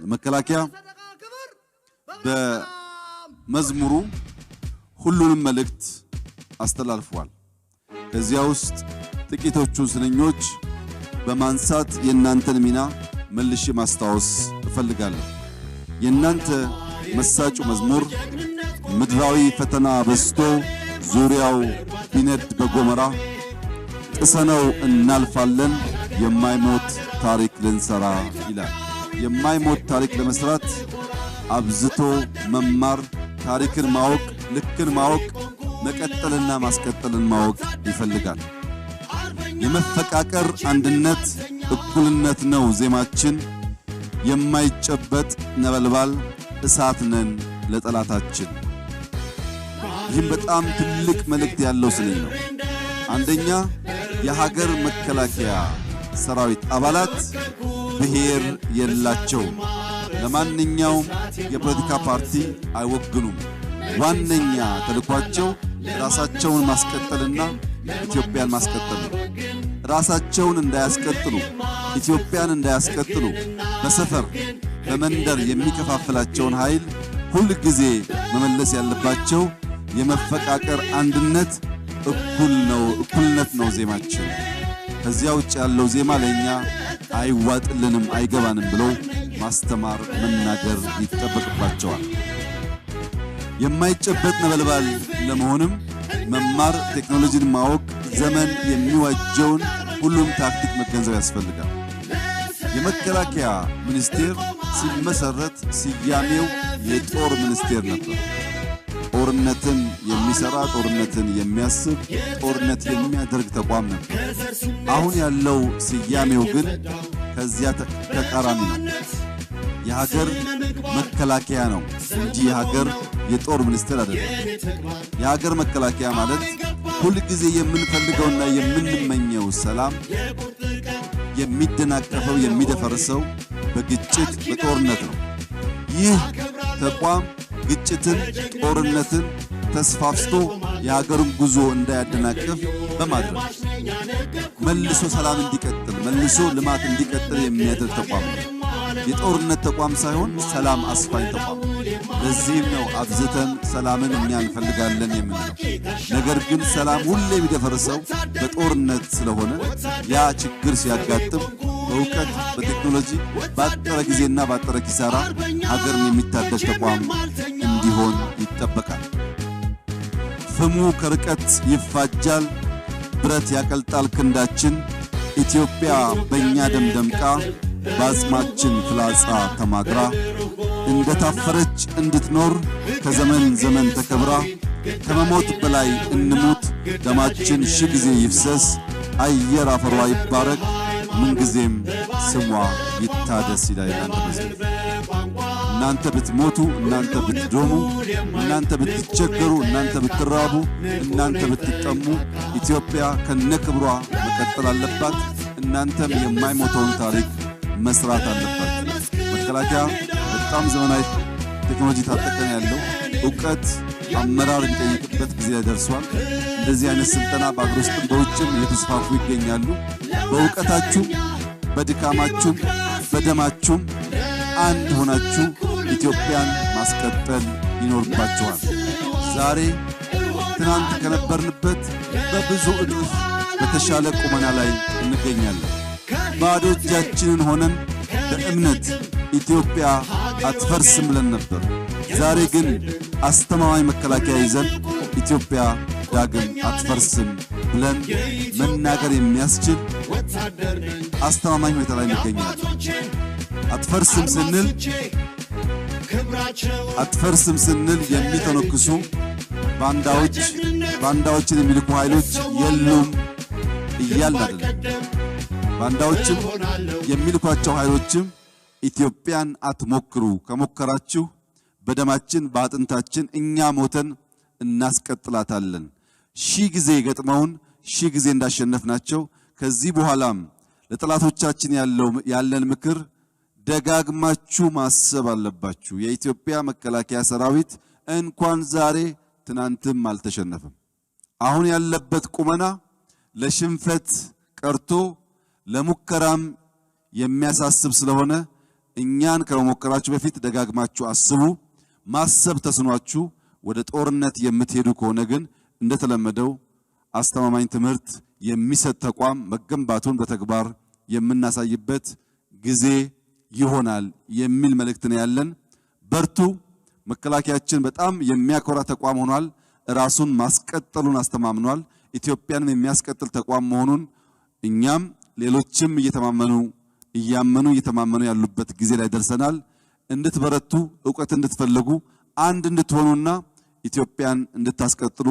መከላከያ በመዝሙሩ ሁሉንም መልእክት አስተላልፏል። ከዚያ ውስጥ ጥቂቶቹን ስንኞች በማንሳት የእናንተን ሚና መልሼ ማስታወስ እፈልጋለሁ። የእናንተ መሳጩ መዝሙር ምድራዊ ፈተና በዝቶ ዙሪያው ቢነድ በጎመራ ጥሰነው እናልፋለን የማይሞት ታሪክ ልንሰራ ይላል። የማይሞት ታሪክ ለመስራት አብዝቶ መማር፣ ታሪክን ማወቅ፣ ልክን ማወቅ፣ መቀጠልና ማስቀጠልን ማወቅ ይፈልጋል። የመፈቃቀር አንድነት እኩልነት ነው ዜማችን። የማይጨበጥ ነበልባል እሳት ነን ለጠላታችን። ይህም በጣም ትልቅ መልእክት ያለው ስንኝ ነው። አንደኛ የሀገር መከላከያ ሰራዊት አባላት ብሔር የላቸውም። ለማንኛውም የፖለቲካ ፓርቲ አይወግኑም። ዋነኛ ተልኳቸው ራሳቸውን ማስቀጠልና ኢትዮጵያን ማስቀጠል ነው። ራሳቸውን እንዳያስቀጥሉ፣ ኢትዮጵያን እንዳያስቀጥሉ በሰፈር በመንደር የሚከፋፍላቸውን ኃይል ሁል ጊዜ መመለስ ያለባቸው የመፈቃቀር አንድነት እኩልነት ነው ዜማችን። ከዚያ ውጭ ያለው ዜማ ለኛ አይዋጥልንም፣ አይገባንም ብለው ማስተማር መናገር ይጠበቅባቸዋል። የማይጨበጥ ነበልባል ለመሆንም መማር፣ ቴክኖሎጂን ማወቅ፣ ዘመን የሚዋጀውን ሁሉም ታክቲክ መገንዘብ ያስፈልጋል። የመከላከያ ሚኒስቴር ሲመሰረት ስያሜው የጦር ሚኒስቴር ነበር። ጦርነትን የሚሰራ፣ ጦርነትን የሚያስብ፣ ጦርነት የሚያደርግ ተቋም ነበር። አሁን ያለው ስያሜው ግን ከዚያ ተቃራኒ ነው። የሀገር መከላከያ ነው እንጂ የሀገር የጦር ሚኒስቴር አይደለም። የሀገር መከላከያ ማለት ሁል ጊዜ የምንፈልገውና የምንመኘው ሰላም የሚደናቀፈው የሚደፈርሰው በግጭት በጦርነት ነው። ይህ ተቋም ግጭትን፣ ጦርነትን ተስፋፍቶ የሀገርን ጉዞ እንዳያደናቅፍ በማድረግ መልሶ ሰላም እንዲቀጥል፣ መልሶ ልማት እንዲቀጥል የሚያደርግ ተቋም ነው። የጦርነት ተቋም ሳይሆን ሰላም አስፋኝ ተቋም። ለዚህም ነው አብዝተን ሰላምን እኛ እንፈልጋለን የምንለው። ነገር ግን ሰላም ሁሌ የሚደፈርሰው በጦርነት ስለሆነ ያ ችግር ሲያጋጥም በእውቀት በቴክኖሎጂ ባጠረ ጊዜና ባጠረ ኪሳራ ሀገርን የሚታደግ ተቋም እንዲሆን ይጠበቃል። ፍሙ ከርቀት ይፋጃል፣ ብረት ያቀልጣል ክንዳችን። ኢትዮጵያ በእኛ ደም ደምቃ ባጽማችን ፍላጻ ተማግራ እንደታፈረች እንድትኖር ከዘመን ዘመን ተከብራ ከመሞት በላይ እንሙት ደማችን ሺህ ጊዜ ይፍሰስ አየር አፈሯ ይባረክ ምንጊዜም ስሟ ይታደስ ይላል አንተ መዝሙር። እናንተ ብትሞቱ፣ እናንተ ብትዶሙ፣ እናንተ ብትቸገሩ፣ እናንተ ብትራቡ፣ እናንተ ብትጠሙ ኢትዮጵያ ከነክብሯ መቀጠል አለባት። እናንተም የማይሞተውን ታሪክ መስራት አለባችሁ። መከላከያ በጣም ዘመናዊ ቴክኖሎጂ ታጠቀን ያለው ዕውቀት አመራር የሚጠይቅበት ጊዜ ደርሷል። እንደዚህ አይነት ስልጠና በአገር ውስጥም በውጭም እየተስፋፉ ይገኛሉ። በእውቀታችሁ፣ በድካማችሁ፣ በደማችሁ አንድ ሆናችሁ ኢትዮጵያን ማስቀጠል ይኖርባችኋል። ዛሬ ትናንት ከነበርንበት በብዙ እጥፍ በተሻለ ቁመና ላይ እንገኛለን። ባዶ እጃችንን ሆነን በእምነት ኢትዮጵያ አትፈርስም ብለን ነበር። ዛሬ ግን አስተማማኝ መከላከያ ይዘን ኢትዮጵያ ዳግም አትፈርስም ብለን መናገር የሚያስችል አስተማማኝ ሁኔታ ላይ እንገኛለን። አትፈርስም ስንል የሚተነክሱ ባንዳዎችን የሚልኩ ኃይሎች የሉም እያልን አይደለም። ባንዳዎችም የሚልኳቸው ኃይሎችም ኢትዮጵያን አትሞክሩ፣ ከሞከራችሁ በደማችን በአጥንታችን እኛ ሞተን እናስቀጥላታለን። ሺህ ጊዜ ገጥመውን ሺህ ጊዜ እንዳሸነፍናቸው ከዚህ በኋላም ለጠላቶቻችን ያለን ምክር ደጋግማችሁ ማሰብ አለባችሁ። የኢትዮጵያ መከላከያ ሰራዊት እንኳን ዛሬ ትናንትም አልተሸነፈም። አሁን ያለበት ቁመና ለሽንፈት ቀርቶ ለሙከራም የሚያሳስብ ስለሆነ እኛን ከመሞከራችሁ በፊት ደጋግማችሁ አስቡ። ማሰብ ተስኗችሁ ወደ ጦርነት የምትሄዱ ከሆነ ግን እንደተለመደው አስተማማኝ ትምህርት የሚሰጥ ተቋም መገንባቱን በተግባር የምናሳይበት ጊዜ ይሆናል የሚል መልእክት ነው ያለን። በርቱ። መከላከያችን በጣም የሚያኮራ ተቋም ሆኗል። ራሱን ማስቀጠሉን አስተማምኗል። ኢትዮጵያንም የሚያስቀጥል ተቋም መሆኑን እኛም ሌሎችም እያመኑ ያሉበት ጊዜ ላይ ደርሰናል። እንድትበረቱ፣ ዕውቀት እንድትፈልጉ፣ አንድ እንድትሆኑና ኢትዮጵያን እንድታስቀጥሉ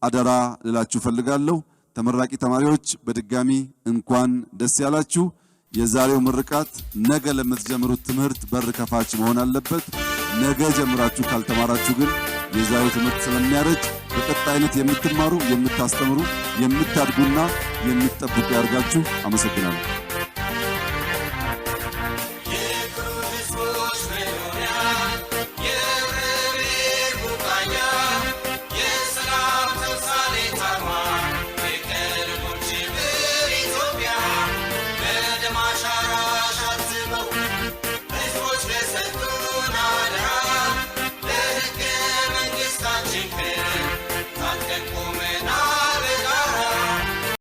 አደራ ልላችሁ ፈልጋለሁ። ተመራቂ ተማሪዎች በድጋሚ እንኳን ደስ ያላችሁ። የዛሬው ምርቃት ነገ ለምትጀምሩት ትምህርት በር ከፋች መሆን አለበት። ነገ ጀምራችሁ ካልተማራችሁ ግን የዛሬው ትምህርት ስለሚያረጅ በቀጣይነት የምትማሩ፣ የምታስተምሩ፣ የምታድጉና የምትጠብቁ ያርጋችሁ። አመሰግናለሁ።